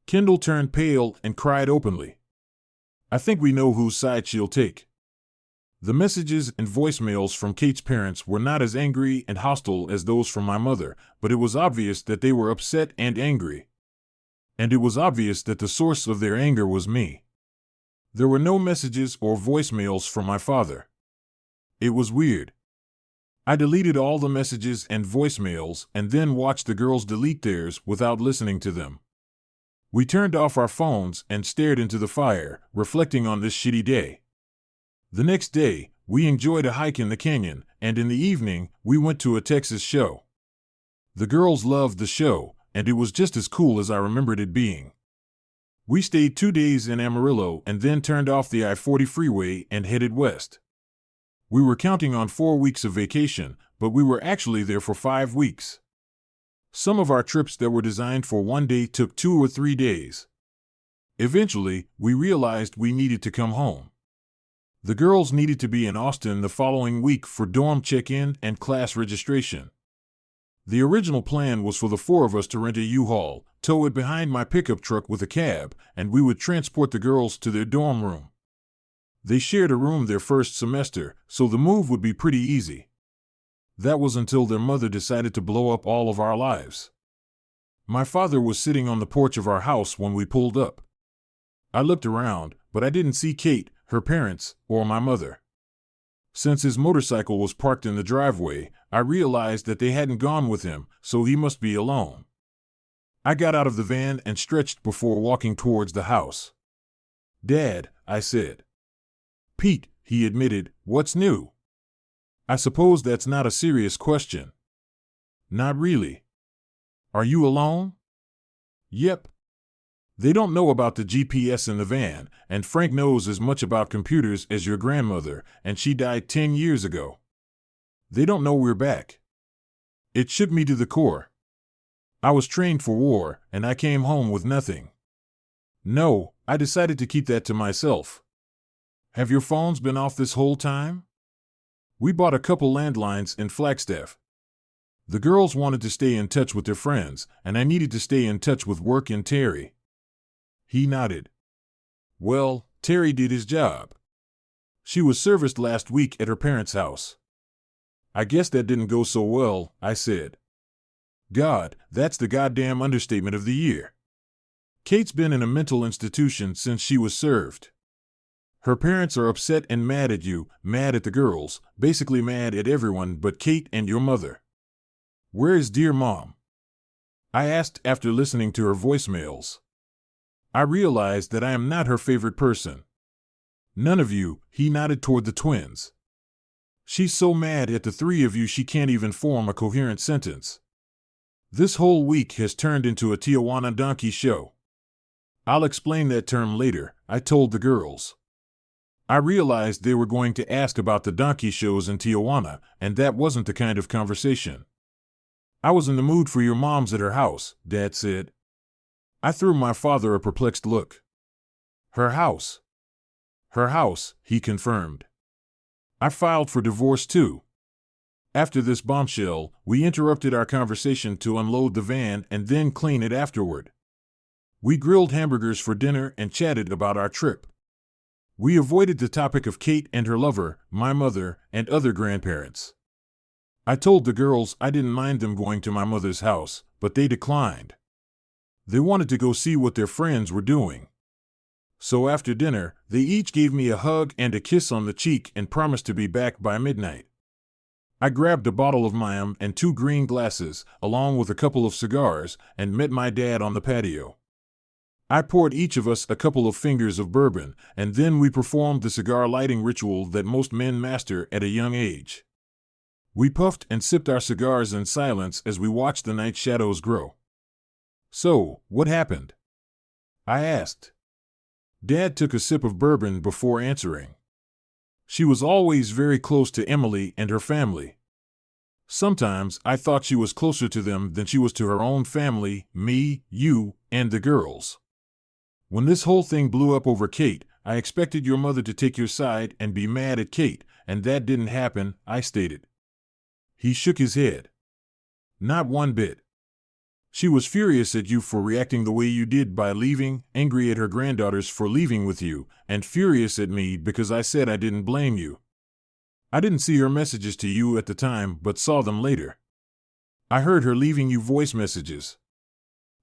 Kendall turned pale and cried openly. I think we know whose side she'll take. The messages and voicemails from Kate's parents were not as angry and hostile as those from my mother, but it was obvious that they were upset and angry. And it was obvious that the source of their anger was me. There were no messages or voicemails from my father. It was weird. I deleted all the messages and voicemails and then watched the girls delete theirs without listening to them. We turned off our phones and stared into the fire, reflecting on this shitty day. The next day, we enjoyed a hike in the canyon, and in the evening, we went to a Texas show. The girls loved the show, and it was just as cool as I remembered it being. We stayed 2 days in Amarillo and then turned off the I-40 freeway and headed west. We were counting on 4 weeks of vacation, but we were actually there for 5 weeks. Some of our trips that were designed for 1 day took 2 or 3 days. Eventually, we realized we needed to come home. The girls needed to be in Austin the following week for dorm check-in and class registration. The original plan was for the 4 of us to rent a U-Haul, tow it behind my pickup truck with a cab, and we would transport the girls to their dorm room. They shared a room their first semester, so the move would be pretty easy. That was until their mother decided to blow up all of our lives. My father was sitting on the porch of our house when we pulled up. I looked around, but I didn't see Kate, her parents, or my mother. Since his motorcycle was parked in the driveway, I realized that they hadn't gone with him, so he must be alone. I got out of the van and stretched before walking towards the house. "Dad," I said. "Pete," he admitted, "what's new?" "I suppose that's not a serious question." "Not really." "Are you alone?" "Yep." "They don't know about the GPS in the van, and Frank knows as much about computers as your grandmother, and she died 10 years ago. They don't know we're back." It shook me to the core. I was trained for war, and I came home with nothing. No, I decided to keep that to myself. "Have your phones been off this whole time?" "We bought a couple landlines in Flagstaff. The girls wanted to stay in touch with their friends, and I needed to stay in touch with work and Terry." He nodded. "Well, Terry did his job. She was serviced last week at her parents' house." "I guess that didn't go so well," I said. "God, that's the goddamn understatement of the year. Kate's been in a mental institution since she was served. Her parents are upset and mad at you, mad at the girls, basically mad at everyone but Kate and your mother." "Where is dear Mom?" I asked after listening to her voicemails. I realized that I am not her favorite person. "None of you," he nodded toward the twins. "She's so mad at the 3 of you she can't even form a coherent sentence. This whole week has turned into a Tijuana donkey show." "I'll explain that term later," I told the girls. I realized they were going to ask about the donkey shows in Tijuana, and that wasn't the kind of conversation. "I was in the mood for your mom's at her house," Dad said. I threw my father a perplexed look. "Her house?" "Her house," he confirmed. "I filed for divorce too." After this bombshell, we interrupted our conversation to unload the van and then clean it afterward. We grilled hamburgers for dinner and chatted about our trip. We avoided the topic of Kate and her lover, my mother, and other grandparents. I told the girls I didn't mind them going to my mother's house, but they declined. They wanted to go see what their friends were doing. So after dinner, they each gave me a hug and a kiss on the cheek and promised to be back by midnight. I grabbed a bottle of Mayam and 2 green glasses, along with a couple of cigars, and met my dad on the patio. I poured each of us a couple of fingers of bourbon, and then we performed the cigar lighting ritual that most men master at a young age. We puffed and sipped our cigars in silence as we watched the night shadows grow. "So, what happened?" I asked. Dad took a sip of bourbon before answering. "She was always very close to Emily and her family. Sometimes I thought she was closer to them than she was to her own family, me, you, and the girls. When this whole thing blew up over Kate, I expected your mother to take your side and be mad at Kate, and that didn't happen," I stated. He shook his head. "Not one bit. She was furious at you for reacting the way you did by leaving, angry at her granddaughters for leaving with you, and furious at me because I said I didn't blame you. I didn't see her messages to you at the time, but saw them later. I heard her leaving you voice messages.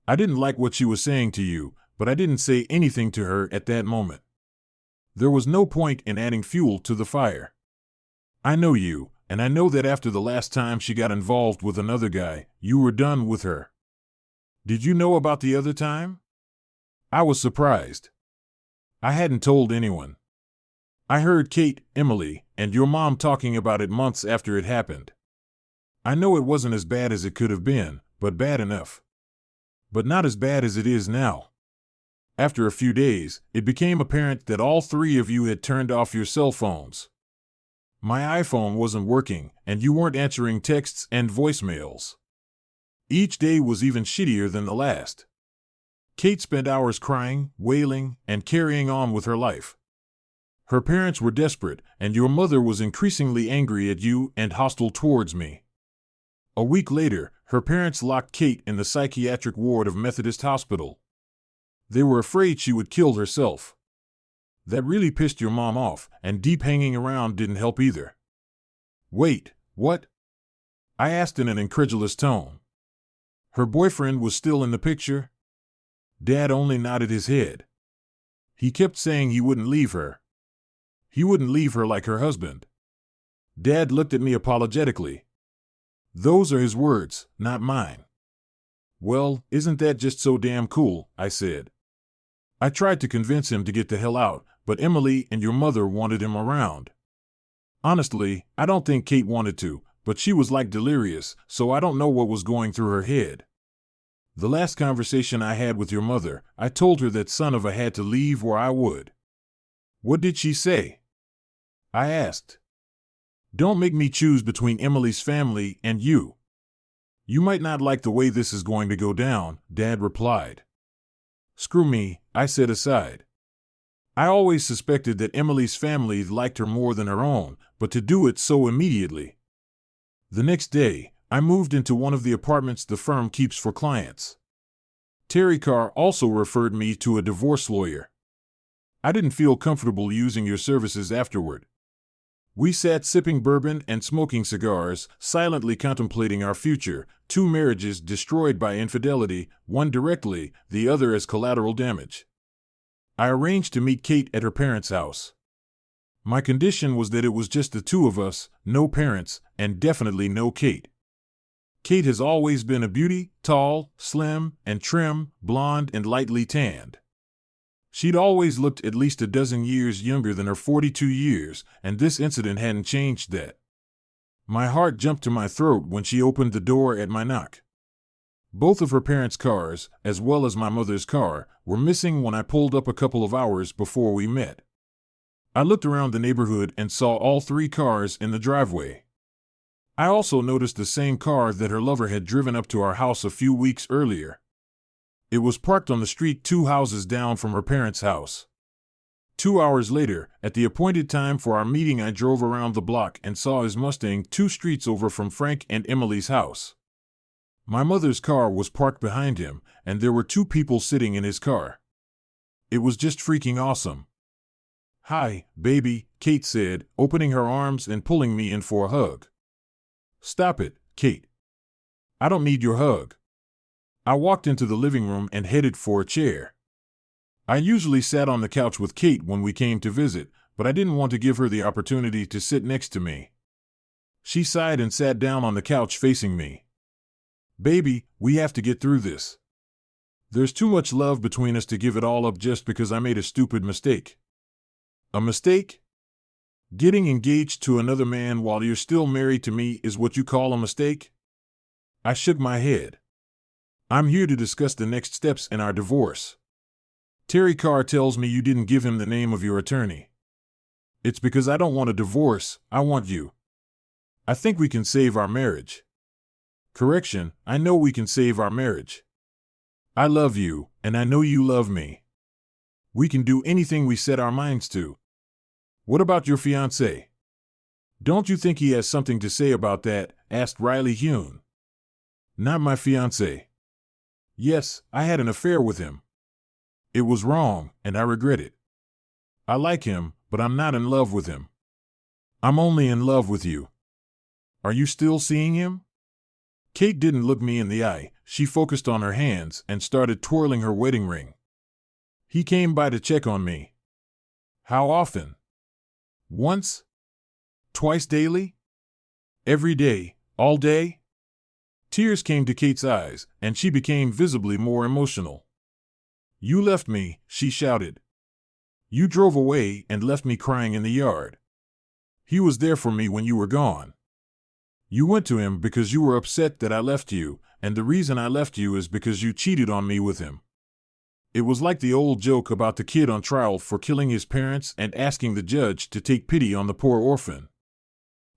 I didn't like what she was saying to you, but I didn't say anything to her at that moment. There was no point in adding fuel to the fire. I know you, and I know that after the last time she got involved with another guy, you were done with her. Did you know about the other time? I was surprised. I hadn't told anyone. I heard Kate, Emily, and your mom talking about it months after it happened. I know it wasn't as bad as it could have been, but bad enough. But not as bad as it is now. After a few days, it became apparent that all three of you had turned off your cell phones. My iPhone wasn't working, and you weren't answering texts and voicemails. Each day was even shittier than the last. Kate spent hours crying, wailing, and carrying on with her life. Her parents were desperate, and your mother was increasingly angry at you and hostile towards me. A week later, her parents locked Kate in the psychiatric ward of Methodist Hospital. They were afraid she would kill herself. That really pissed your mom off, and deep hanging around didn't help either. Wait, what? I asked in an incredulous tone. Her boyfriend was still in the picture? Dad only nodded his head. He kept saying he wouldn't leave her. He wouldn't leave her like her husband. Dad looked at me apologetically. Those are his words, not mine. Well, isn't that just so damn cool, I said. I tried to convince him to get the hell out, but Emily and your mother wanted him around. Honestly, I don't think Kate wanted to, but she was like delirious, so I don't know what was going through her head. The last conversation I had with your mother, I told her that son of a had to leave or I would. What did she say? I asked. Don't make me choose between Emily's family and you. You might not like the way this is going to go down, Dad replied. Screw me, I said aside. I always suspected that Emily's family liked her more than her own, but to do it so immediately. The next day, I moved into one of the apartments the firm keeps for clients. Terry Carr also referred me to a divorce lawyer. I didn't feel comfortable using your services afterward. We sat sipping bourbon and smoking cigars, silently contemplating our future, two marriages destroyed by infidelity, one directly, the other as collateral damage. I arranged to meet Kate at her parents' house. My condition was that it was just the two of us, no parents, and definitely no Kate. Kate has always been a beauty, tall, slim, and trim, blonde and lightly tanned. She'd always looked at least a dozen years younger than her 42 years, and this incident hadn't changed that. My heart jumped to my throat when she opened the door at my knock. Both of her parents' cars, as well as my mother's car, were missing when I pulled up a couple of hours before we met. I looked around the neighborhood and saw all three cars in the driveway. I also noticed the same car that her lover had driven up to our house a few weeks earlier. It was parked on the street 2 houses down from her parents' house. 2 hours later, at the appointed time for our meeting, I drove around the block and saw his Mustang 2 streets over from Frank and Emily's house. My mother's car was parked behind him, and there were 2 people sitting in his car. It was just freaking awesome. Hi, baby, Kate said, opening her arms and pulling me in for a hug. Stop it, Kate. I don't need your hug. I walked into the living room and headed for a chair. I usually sat on the couch with Kate when we came to visit, but I didn't want to give her the opportunity to sit next to me. She sighed and sat down on the couch facing me. Baby, we have to get through this. There's too much love between us to give it all up just because I made a stupid mistake. A mistake? Getting engaged to another man while you're still married to me is what you call a mistake? I shook my head. I'm here to discuss the next steps in our divorce. Terry Carr tells me you didn't give him the name of your attorney. It's because I don't want a divorce, I want you. I think we can save our marriage. Correction, I know we can save our marriage. I love you, and I know you love me. We can do anything we set our minds to. What about your fiancé? Don't you think he has something to say about that? Asked Riley Hune. Not my fiancé. Yes, I had an affair with him. It was wrong, and I regret it. I like him, but I'm not in love with him. I'm only in love with you. Are you still seeing him? Kate didn't look me in the eye. She focused on her hands and started twirling her wedding ring. He came by to check on me. How often? Once? Twice daily? Every day? All day? Tears came to Kate's eyes, and she became visibly more emotional. You left me, she shouted. You drove away and left me crying in the yard. He was there for me when you were gone. You went to him because you were upset that I left you, and the reason I left you is because you cheated on me with him. It was like the old joke about the kid on trial for killing his parents and asking the judge to take pity on the poor orphan.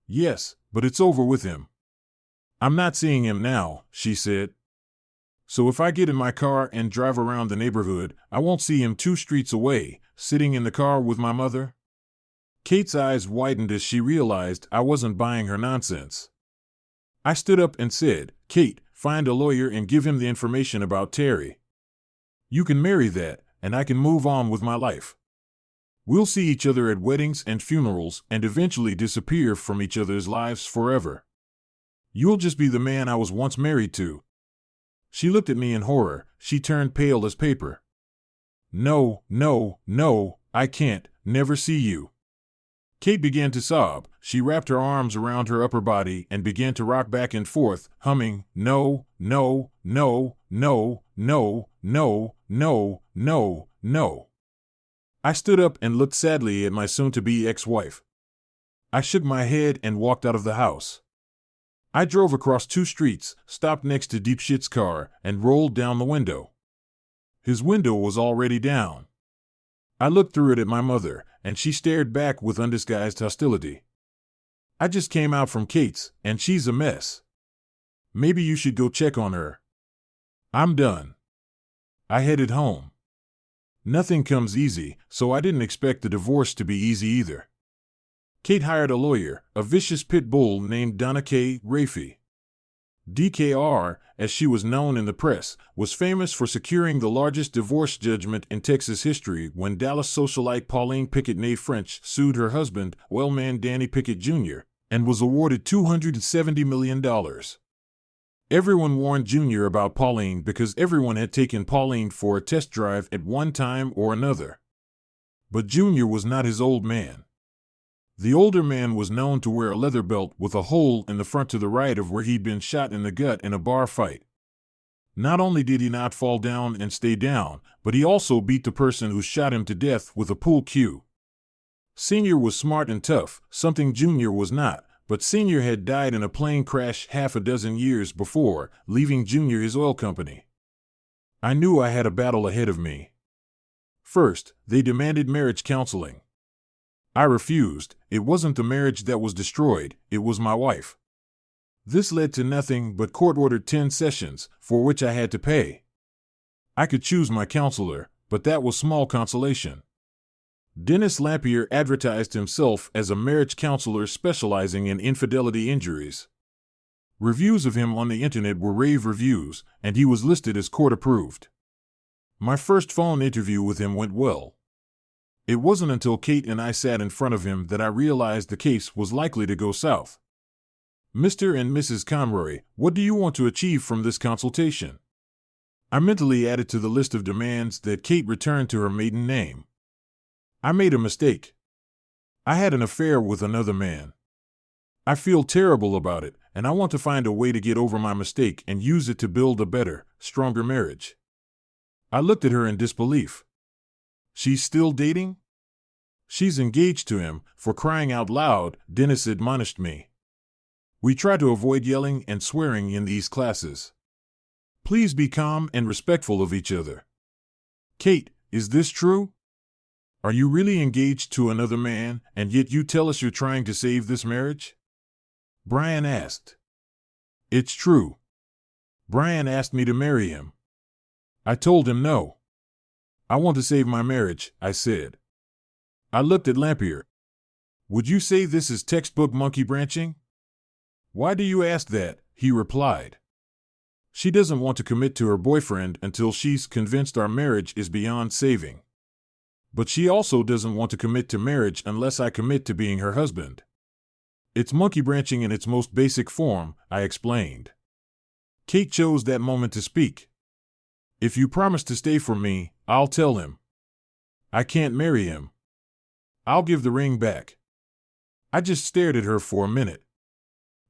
Yes, but it's over with him. I'm not seeing him now, she said. So if I get in my car and drive around the neighborhood, I won't see him 2 streets away, sitting in the car with my mother? Kate's eyes widened as she realized I wasn't buying her nonsense. I stood up and said, Kate, find a lawyer and give him the information about Terry. You can marry that, and I can move on with my life. We'll see each other at weddings and funerals and eventually disappear from each other's lives forever. You'll just be the man I was once married to. She looked at me in horror. She turned pale as paper. No, no, no, I can't, never see you. Kate began to sob. She wrapped her arms around her upper body and began to rock back and forth, humming, no, no, no, no, no, no, no, no, no. I stood up and looked sadly at my soon-to-be ex-wife. I shook my head and walked out of the house. I drove across 2 streets, stopped next to Deepshit's car, and rolled down the window. His window was already down. I looked through it at my mother, and she stared back with undisguised hostility. I just came out from Kate's, and she's a mess. Maybe you should go check on her. I'm done. I headed home. Nothing comes easy, so I didn't expect the divorce to be easy either. Kate hired a lawyer, a vicious pit bull named Donna K. Rafey. DKR, as she was known in the press, was famous for securing the largest divorce judgment in Texas history when Dallas socialite Pauline Pickett née French sued her husband, oilman Danny Pickett Jr., and was awarded $270 million. Everyone warned Jr. about Pauline because everyone had taken Pauline for a test drive at one time or another. But Jr. was not his old man. The older man was known to wear a leather belt with a hole in the front to the right of where he'd been shot in the gut in a bar fight. Not only did he not fall down and stay down, but he also beat the person who shot him to death with a pool cue. Senior was smart and tough, something Junior was not, but Senior had died in a plane crash 6 years before, leaving Junior his oil company. I knew I had a battle ahead of me. First, they demanded marriage counseling. I refused. It wasn't the marriage that was destroyed, it was my wife. This led to nothing but court-ordered 10 sessions, for which I had to pay. I could choose my counselor, but that was small consolation. Dennis Lampier advertised himself as a marriage counselor specializing in infidelity injuries. Reviews of him on the internet were rave reviews, and he was listed as court-approved. My first phone interview with him went well. It wasn't until Kate and I sat in front of him that I realized the case was likely to go south. Mr. and Mrs. Conroy, what do you want to achieve from this consultation? I mentally added to the list of demands that Kate return to her maiden name. I made a mistake. I had an affair with another man. I feel terrible about it, and I want to find a way to get over my mistake and use it to build a better, stronger marriage. I looked at her in disbelief. She's still dating? She's engaged to him, for crying out loud, Dennis admonished me. We try to avoid yelling and swearing in these classes. Please be calm and respectful of each other. Kate, is this true? Are you really engaged to another man, and yet you tell us you're trying to save this marriage? Brian asked. It's true. Brian asked me to marry him. I told him no. I want to save my marriage, I said. I looked at Lampier. Would you say this is textbook monkey branching? Why do you ask that? He replied. She doesn't want to commit to her boyfriend until she's convinced our marriage is beyond saving. But she also doesn't want to commit to marriage unless I commit to being her husband. It's monkey branching in its most basic form, I explained. Kate chose that moment to speak. If you promise to stay for me, I'll tell him. I can't marry him. I'll give the ring back. I just stared at her for a minute.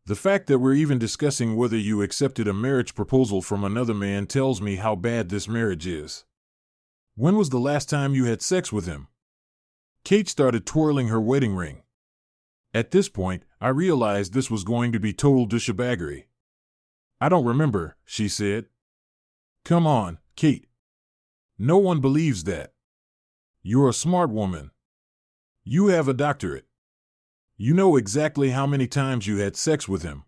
The fact that we're even discussing whether you accepted a marriage proposal from another man tells me how bad this marriage is. When was the last time you had sex with him? Kate started twirling her wedding ring. At this point, I realized this was going to be total douchebaggery. I don't remember, she said. Come on, Kate. No one believes that. You're a smart woman. You have a doctorate. You know exactly how many times you had sex with him.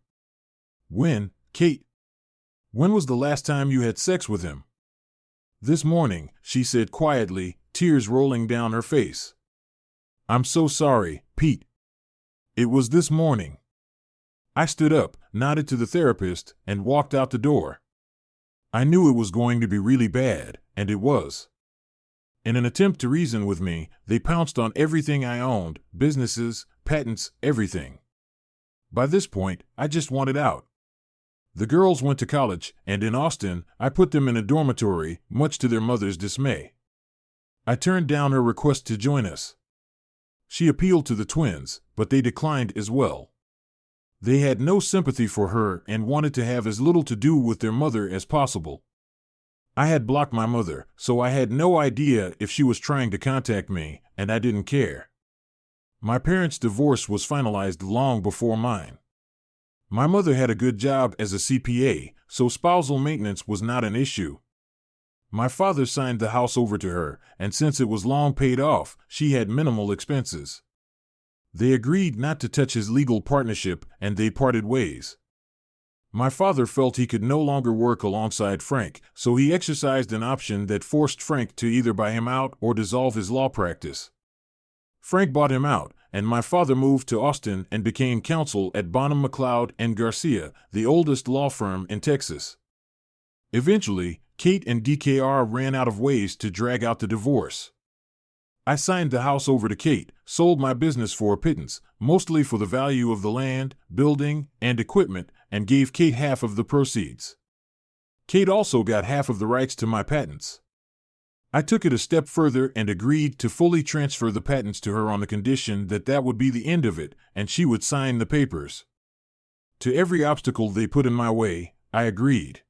When, Kate? When was the last time you had sex with him? This morning, she said quietly, tears rolling down her face. I'm so sorry, Pete. It was this morning. I stood up, nodded to the therapist, and walked out the door. I knew it was going to be really bad, and it was. In an attempt to reason with me, they pounced on everything I owned, businesses, patents, everything. By this point, I just wanted out. The girls went to college, and in Austin, I put them in a dormitory, much to their mother's dismay. I turned down her request to join us. She appealed to the twins, but they declined as well. They had no sympathy for her and wanted to have as little to do with their mother as possible. I had blocked my mother, so I had no idea if she was trying to contact me, and I didn't care. My parents' divorce was finalized long before mine. My mother had a good job as a CPA, so spousal maintenance was not an issue. My father signed the house over to her, and since it was long paid off, she had minimal expenses. They agreed not to touch his legal partnership, and they parted ways. My father felt he could no longer work alongside Frank, so he exercised an option that forced Frank to either buy him out or dissolve his law practice. Frank bought him out, and my father moved to Austin and became counsel at Bonham McLeod and Garcia, the oldest law firm in Texas. Eventually, Kate and DKR ran out of ways to drag out the divorce. I signed the house over to Kate, sold my business for a pittance, mostly for the value of the land, building, and equipment, and gave Kate half of the proceeds. Kate also got half of the rights to my patents. I took it a step further and agreed to fully transfer the patents to her on the condition that that would be the end of it, and she would sign the papers. To every obstacle they put in my way, I agreed.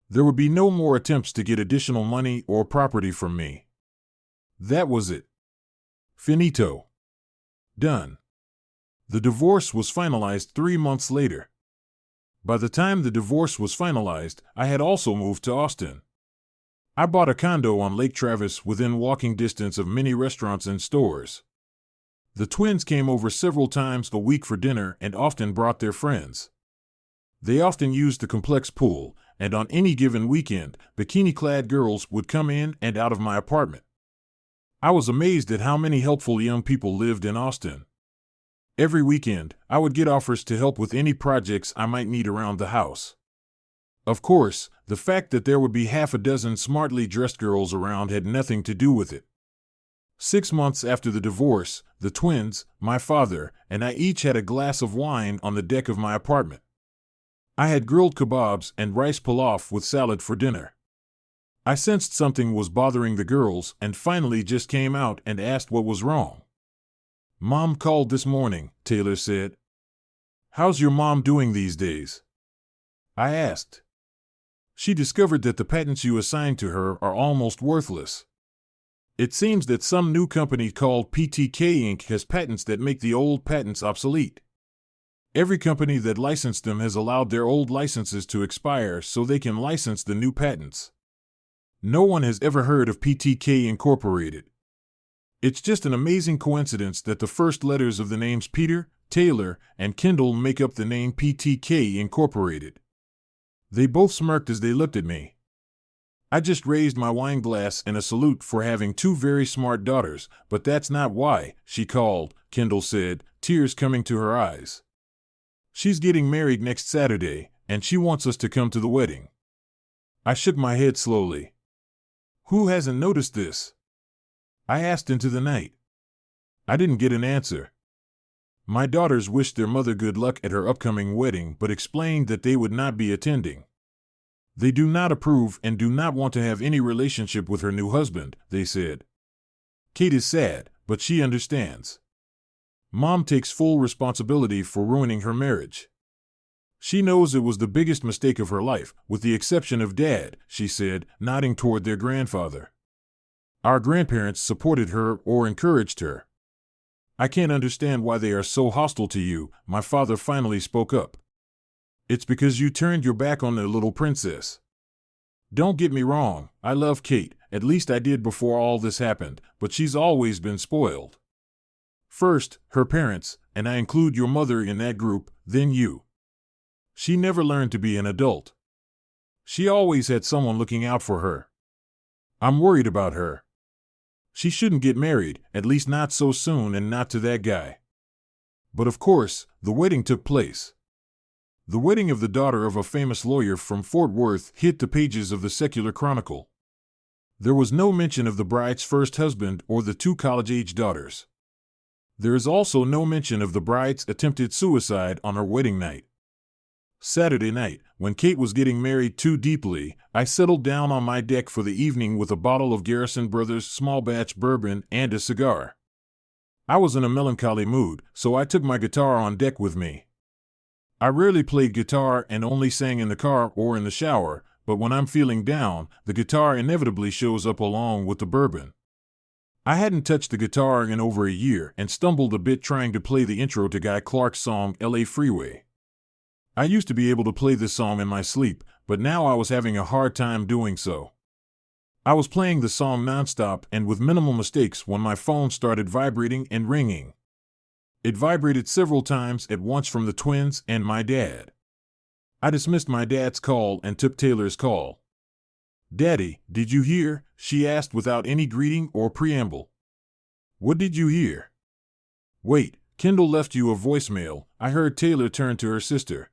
There would be no more attempts to get additional money or property from me. That was it. Finito. Done. The divorce was finalized 3 months later. By the time the divorce was finalized, I had also moved to Austin. I bought a condo on Lake Travis within walking distance of many restaurants and stores. The twins came over several times a week for dinner and often brought their friends. They often used the complex pool, and on any given weekend, bikini-clad girls would come in and out of my apartment. I was amazed at how many helpful young people lived in Austin. Every weekend, I would get offers to help with any projects I might need around the house. Of course, the fact that there would be half a dozen smartly dressed girls around had nothing to do with it. 6 months after the divorce, the twins, my father, and I each had a glass of wine on the deck of my apartment. I had grilled kebabs and rice pilaf with salad for dinner. I sensed something was bothering the girls and finally just came out and asked what was wrong. Mom called this morning, Taylor said. How's your mom doing these days? I asked. She discovered that the patents you assigned to her are almost worthless. It seems that some new company called PTK Inc. has patents that make the old patents obsolete. Every company that licensed them has allowed their old licenses to expire so they can license the new patents. No one has ever heard of PTK Incorporated. It's just an amazing coincidence that the first letters of the names Peter, Taylor, and Kendall make up the name PTK Incorporated. They both smirked as they looked at me. I just raised my wine glass in a salute for having 2 very smart daughters, but that's not why, she called, Kendall said, tears coming to her eyes. She's getting married next Saturday, and she wants us to come to the wedding. I shook my head slowly. Who hasn't noticed this? I asked into the night. I didn't get an answer. My daughters wished their mother good luck at her upcoming wedding, but explained that they would not be attending. They do not approve and do not want to have any relationship with her new husband, they said. Kate is sad, but she understands. Mom takes full responsibility for ruining her marriage. She knows it was the biggest mistake of her life, with the exception of Dad, she said, nodding toward their grandfather. Our grandparents supported her or encouraged her. I can't understand why they are so hostile to you, my father finally spoke up. It's because you turned your back on the little princess. Don't get me wrong, I love Kate, at least I did before all this happened, but she's always been spoiled. First, her parents, and I include your mother in that group, then you. She never learned to be an adult. She always had someone looking out for her. I'm worried about her. She shouldn't get married, at least not so soon and not to that guy. But of course, the wedding took place. The wedding of the daughter of a famous lawyer from Fort Worth hit the pages of the Secular Chronicle. There was no mention of the bride's first husband or the two college-age daughters. There is also no mention of the bride's attempted suicide on her wedding night. Saturday night, when Kate was getting married too deeply, I settled down on my deck for the evening with a bottle of Garrison Brothers small batch bourbon and a cigar. I was in a melancholy mood, so I took my guitar on deck with me. I rarely played guitar and only sang in the car or in the shower, but when I'm feeling down, the guitar inevitably shows up along with the bourbon. I hadn't touched the guitar in over a year and stumbled a bit trying to play the intro to Guy Clark's song LA Freeway. I used to be able to play this song in my sleep, but now I was having a hard time doing so. I was playing the song nonstop and with minimal mistakes when my phone started vibrating and ringing. It vibrated several times at once from the twins and my dad. I dismissed my dad's call and took Taylor's call. "Daddy, did you hear?" she asked without any greeting or preamble. "What did you hear?" "Wait, Kendall left you a voicemail," I heard Taylor turn to her sister.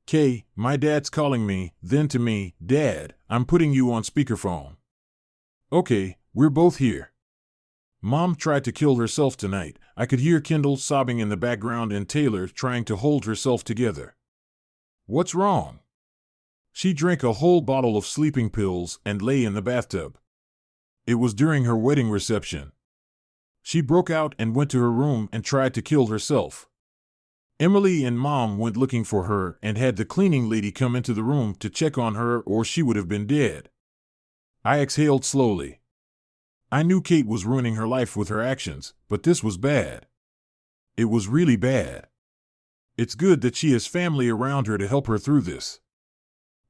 "Kay, my dad's calling me," then to me, "Dad, I'm putting you on speakerphone." "Okay, we're both here." Mom tried to kill herself tonight. I could hear Kendall sobbing in the background and Taylor trying to hold herself together. "What's wrong?" She drank a whole bottle of sleeping pills and lay in the bathtub. It was during her wedding reception. She broke out and went to her room and tried to kill herself. Emily and Mom went looking for her and had the cleaning lady come into the room to check on her or she would have been dead. I exhaled slowly. I knew Kate was ruining her life with her actions, but this was bad. It was really bad. It's good that she has family around her to help her through this.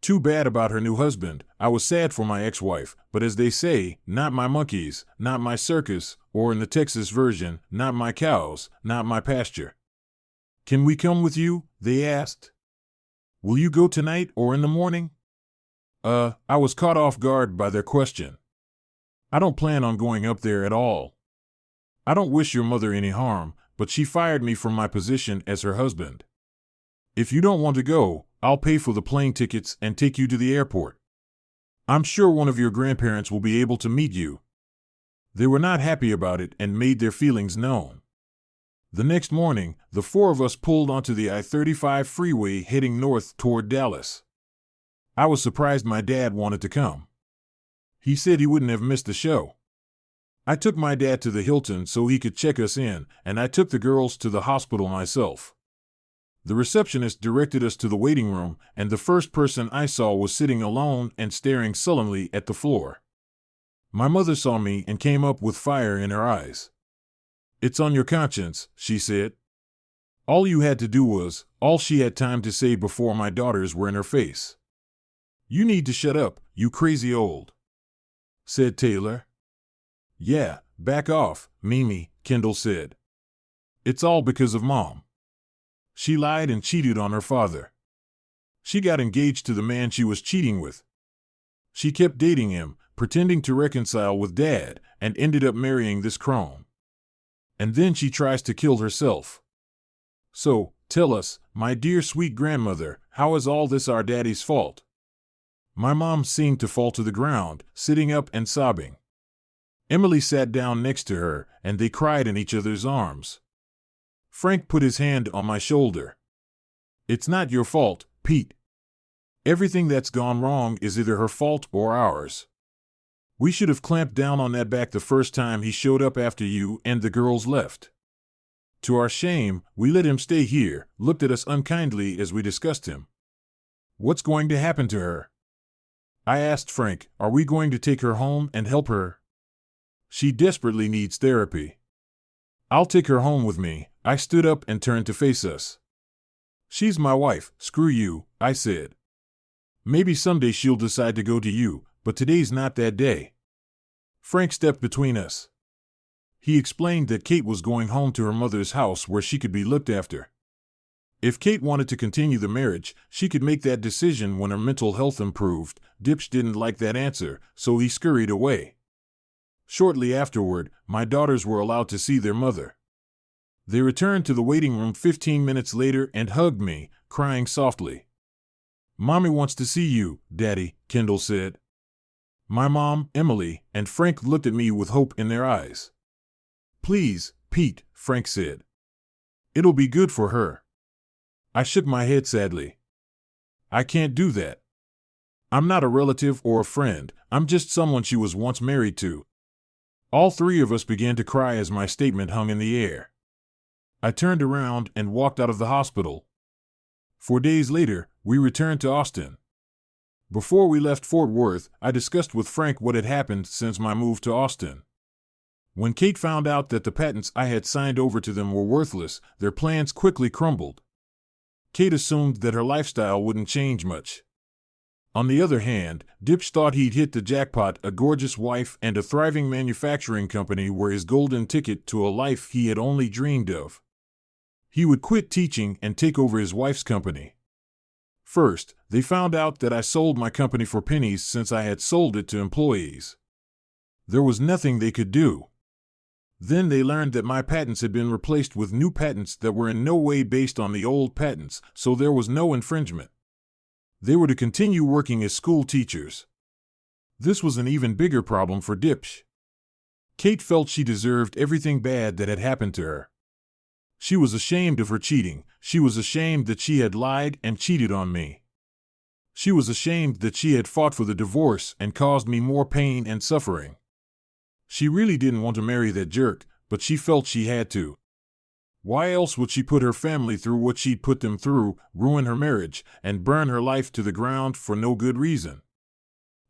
Too bad about her new husband. I was sad for my ex-wife, but as they say, not my monkeys, not my circus, or in the Texas version, not my cows, not my pasture. "Can we come with you?" they asked. "Will you go tonight or in the morning?" I was caught off guard by their question. "I don't plan on going up there at all. I don't wish your mother any harm, but she fired me from my position as her husband. If you don't want to go, I'll pay for the plane tickets and take you to the airport. I'm sure one of your grandparents will be able to meet you." They were not happy about it and made their feelings known. The next morning, the four of us pulled onto the I-35 freeway heading north toward Dallas. I was surprised my dad wanted to come. He said he wouldn't have missed the show. I took my dad to the Hilton so he could check us in, and I took the girls to the hospital myself. The receptionist directed us to the waiting room, and the first person I saw was sitting alone and staring sullenly at the floor. My mother saw me and came up with fire in her eyes. "It's on your conscience," she said. All you had to do was, all she had time to say before my daughters were in her face. "You need to shut up, you crazy old," said Taylor. "Yeah, back off, Mimi," Kendall said. "It's all because of Mom. She lied and cheated on her father. She got engaged to the man she was cheating with. She kept dating him, pretending to reconcile with Dad, and ended up marrying this crone. And then she tries to kill herself. So, tell us, my dear sweet grandmother, how is all this our daddy's fault?" My mom seemed to fall to the ground, sitting up and sobbing. Emily sat down next to her, and they cried in each other's arms. Frank put his hand on my shoulder. "It's not your fault, Pete. Everything that's gone wrong is either her fault or ours. We should have clamped down on that back the first time he showed up after you and the girls left. To our shame, we let him stay here, looked at us unkindly as we discussed him. What's going to happen to her?" I asked Frank, "Are we going to take her home and help her? She desperately needs therapy." "I'll take her home with me." I stood up and turned to face us. "She's my wife, screw you," I said. "Maybe someday she'll decide to go to you, but today's not that day." Frank stepped between us. He explained that Kate was going home to her mother's house where she could be looked after. If Kate wanted to continue the marriage, she could make that decision when her mental health improved. Dipsh didn't like that answer, so he scurried away. Shortly afterward, my daughters were allowed to see their mother. They returned to the waiting room 15 minutes later and hugged me, crying softly. "Mommy wants to see you, Daddy," Kendall said. My mom, Emily, and Frank looked at me with hope in their eyes. "Please, Pete," Frank said. "It'll be good for her." I shook my head sadly. "I can't do that. I'm not a relative or a friend, I'm just someone she was once married to." All three of us began to cry as my statement hung in the air. I turned around and walked out of the hospital. 4 days later, we returned to Austin. Before we left Fort Worth, I discussed with Frank what had happened since my move to Austin. When Kate found out that the patents I had signed over to them were worthless, their plans quickly crumbled. Kate assumed that her lifestyle wouldn't change much. On the other hand, Dipsh thought he'd hit the jackpot, a gorgeous wife and a thriving manufacturing company were his golden ticket to a life he had only dreamed of. He would quit teaching and take over his wife's company. First, they found out that I sold my company for pennies since I had sold it to employees. There was nothing they could do. Then they learned that my patents had been replaced with new patents that were in no way based on the old patents, so there was no infringement. They were to continue working as school teachers. This was an even bigger problem for Dipsh. Kate felt she deserved everything bad that had happened to her. She was ashamed of her cheating. She was ashamed that she had lied and cheated on me. She was ashamed that she had fought for the divorce and caused me more pain and suffering. She really didn't want to marry that jerk, but she felt she had to. Why else would she put her family through what she'd put them through, ruin her marriage, and burn her life to the ground for no good reason?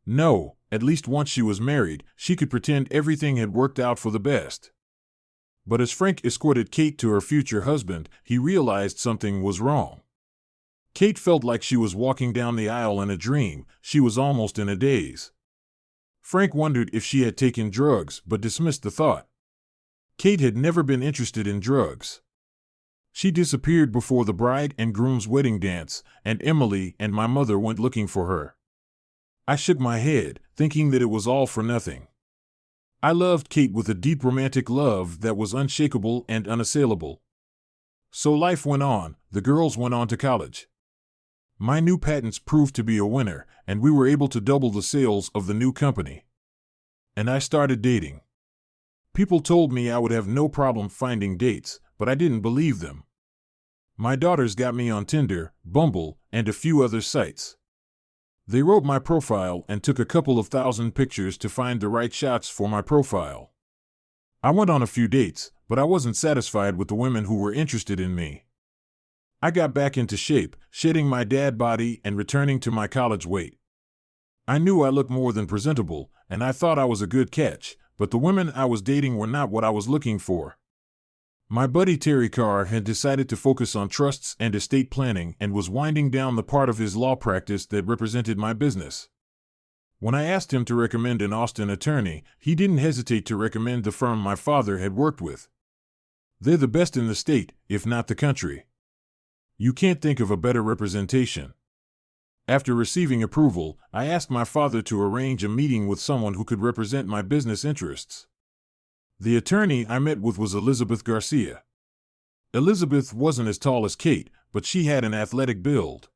No, at least once she was married, she could pretend everything had worked out for the best. But as Frank escorted Kate to her future husband, he realized something was wrong. Kate felt like she was walking down the aisle in a dream. She was almost in a daze. Frank wondered if she had taken drugs, but dismissed the thought. Kate had never been interested in drugs. She disappeared before the bride and groom's wedding dance, and Emily and my mother went looking for her. I shook my head, thinking that it was all for nothing. I loved Kate with a deep romantic love that was unshakable and unassailable. So life went on. The girls went on to college. My new patents proved to be a winner, and we were able to double the sales of the new company. And I started dating. People told me I would have no problem finding dates, but I didn't believe them. My daughters got me on Tinder, Bumble, and a few other sites. They wrote my profile and took a couple of thousand pictures to find the right shots for my profile. I went on a few dates, but I wasn't satisfied with the women who were interested in me. I got back into shape, shedding my dad body and returning to my college weight. I knew I looked more than presentable, and I thought I was a good catch, but the women I was dating were not what I was looking for. My buddy Terry Carr had decided to focus on trusts and estate planning and was winding down the part of his law practice that represented my business. When I asked him to recommend an Austin attorney, he didn't hesitate to recommend the firm my father had worked with. They're the best in the state, if not the country. You can't think of a better representation. After receiving approval, I asked my father to arrange a meeting with someone who could represent my business interests. The attorney I met with was Elizabeth Garcia. Elizabeth wasn't as tall as Kate, but she had an athletic build.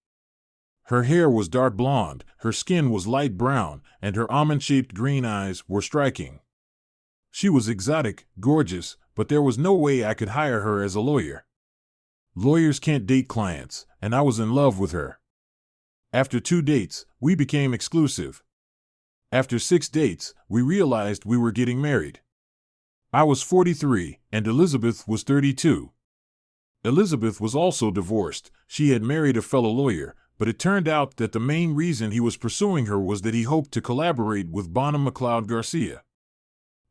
Her hair was dark blonde, her skin was light brown, and her almond-shaped green eyes were striking. She was exotic, gorgeous, but there was no way I could hire her as a lawyer. Lawyers can't date clients, and I was in love with her. After 2 dates, we became exclusive. After 6 dates, we realized we were getting married. I was 43, and Elizabeth was 32. Elizabeth was also divorced. She had married a fellow lawyer, but it turned out that the main reason he was pursuing her was that he hoped to collaborate with Bonham McLeod Garcia.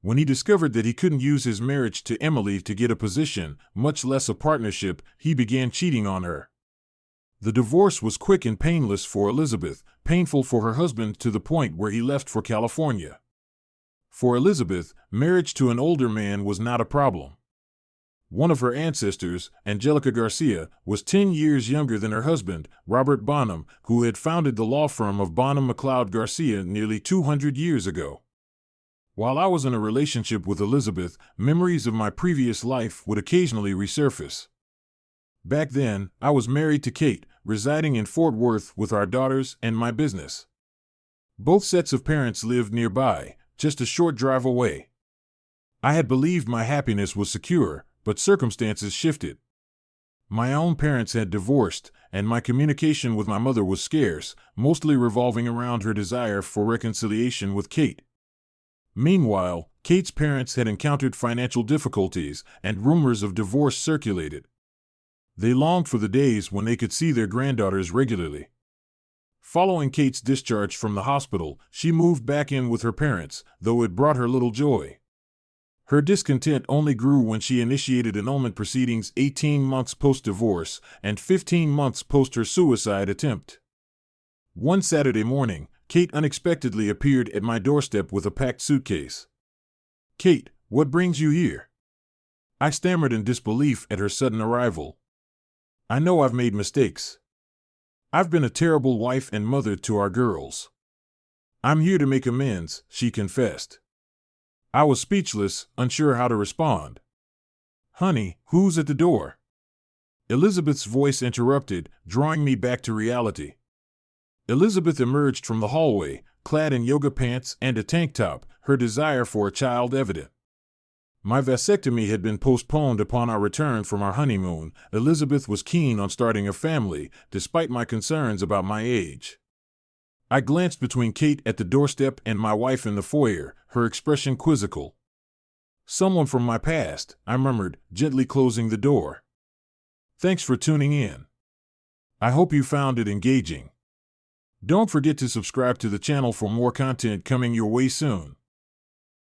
When he discovered that he couldn't use his marriage to Emily to get a position, much less a partnership, he began cheating on her. The divorce was quick and painless for Elizabeth, painful for her husband to the point where he left for California. For Elizabeth, marriage to an older man was not a problem. One of her ancestors, Angelica Garcia, was 10 years younger than her husband, Robert Bonham, who had founded the law firm of Bonham McLeod Garcia nearly 200 years ago. While I was in a relationship with Elizabeth, memories of my previous life would occasionally resurface. Back then, I was married to Kate, residing in Fort Worth with our daughters and my business. Both sets of parents lived nearby, just a short drive away. I had believed my happiness was secure, but circumstances shifted. My own parents had divorced, and my communication with my mother was scarce, mostly revolving around her desire for reconciliation with Kate. Meanwhile, Kate's parents had encountered financial difficulties, and rumors of divorce circulated. They longed for the days when they could see their granddaughters regularly. Following Kate's discharge from the hospital, she moved back in with her parents, though it brought her little joy. Her discontent only grew when she initiated annulment proceedings 18 months post-divorce and 15 months post her suicide attempt. One Saturday morning, Kate unexpectedly appeared at my doorstep with a packed suitcase. "Kate, what brings you here?" I stammered in disbelief at her sudden arrival. "I know I've made mistakes. I've been a terrible wife and mother to our girls. I'm here to make amends," she confessed. I was speechless, unsure how to respond. "Honey, who's at the door?" Elizabeth's voice interrupted, drawing me back to reality. Elizabeth emerged from the hallway, clad in yoga pants and a tank top, her desire for a child evident. My vasectomy had been postponed upon our return from our honeymoon. Elizabeth was keen on starting a family, despite my concerns about my age. I glanced between Kate at the doorstep and my wife in the foyer, her expression quizzical. "Someone from my past," I murmured, gently closing the door. "Thanks for tuning in. I hope you found it engaging. Don't forget to subscribe to the channel for more content coming your way soon.